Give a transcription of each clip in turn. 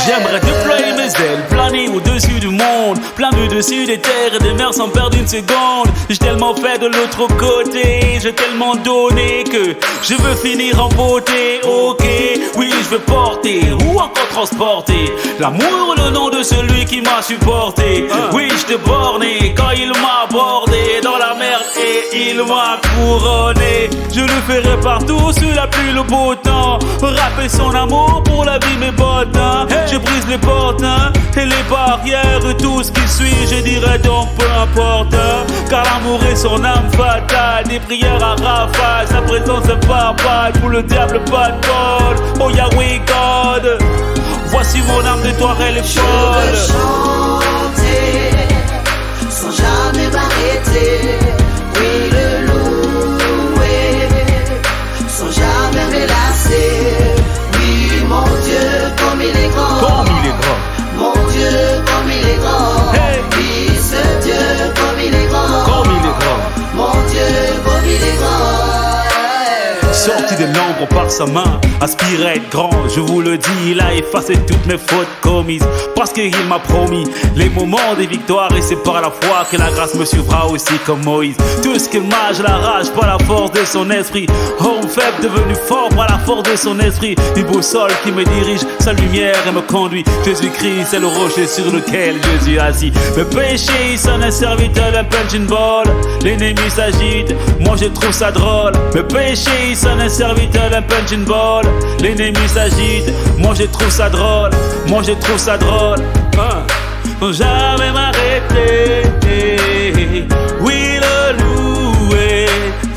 J'aimerais déployer mes ailes, planer au-dessus du monde, plein vue dessus des terres et des mers sans perdre une seconde. J'ai tellement fait de l'autre côté, j'ai tellement donné que je veux finir en beauté. Ok, oui, je veux porter ou encore transporter l'amour, le nom de celui qui m'a supporté. Oui, je t'ai borné quand il m'a abordé dans la merde et il m'a couronné. Je le ferai partout sous la pluie, le beau temps, rapper son amour pour la vie, mes bottes, hein. Je brise les portes, hein, et les barrières, tout ce qui suit, je dirais donc peu importe, hein, car l'amour est son âme fatale, des prières à rafale, sa présence est barbare, pour le diable pas de bol. Oh Yahweh God, voici mon âme de toi, elle est folle. Je veux chanter sans jamais m'arrêter, oui le louer sans jamais me lasser. Oui mon Dieu comme il est grand, Comme il est grand, mon Dieu comme il est grand. hey. Oui ce Dieu comme il est grand, Comme il est grand. mon Dieu comme il est grand. Sorti de l'ombre par sa main, aspire à être grand. Je vous le dis, il a effacé toutes mes fautes commises, parce qu'il m'a promis les moments des victoires. Et c'est par la foi que la grâce me suivra aussi comme Moïse. Tout ce qu'il m'a, je l'arrache par la force de son esprit. Homme faible devenu fort par la force de son esprit. Une boussole qui me dirige, sa lumière et me conduit. Jésus-Christ, c'est le rocher sur lequel Jésus assis. Le péché, son est serviteur d'un punching ball. L'ennemi s'agite, moi je trouve ça drôle. Le péché, son est serviteur d'un punching ball. L'ennemi s'agite, moi je trouve ça drôle. Moi je trouve ça drôle, hein. Sans jamais m'arrêter, oui le louer,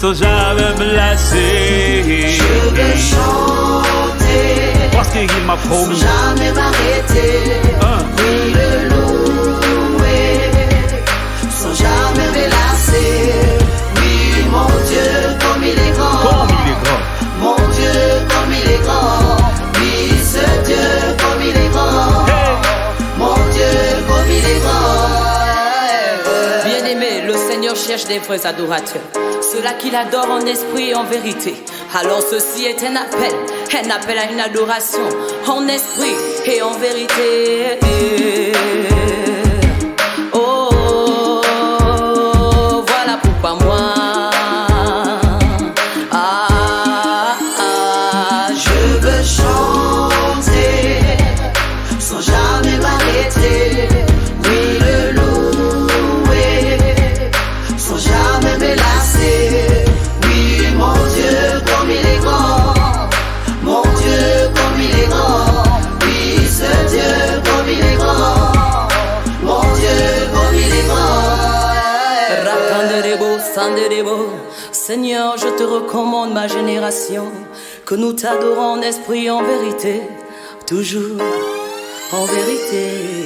sans jamais me lasser. Je veux chanter parce qu'il m'a promis, sans jamais m'arrêter, hein. oui le louer sans jamais me lasser. Oui mon Dieu comme il est grand, Comme il est grand, mon Dieu comme il est grand. Oui ce Dieu comme il est grand, hey. mon Dieu comme il est grand. Bien-aimé, le Seigneur cherche des vrais adorateurs, ceux-là qui l'adorent en esprit et en vérité. Alors ceci est un appel à une adoration en esprit et en vérité. Oh, voilà pourquoi moi, je veux chanter sans jamais m'arrêter, oui le louer sans jamais me lasser. Oui mon Dieu comme il est grand, mon Dieu comme il est grand. Oui ce Dieu comme il est grand, mon Dieu comme il est grand. Rakanderebo, sanderebo. Seigneur, je te recommande ma génération, que nous t'adorons en esprit et en vérité, toujours en vérité.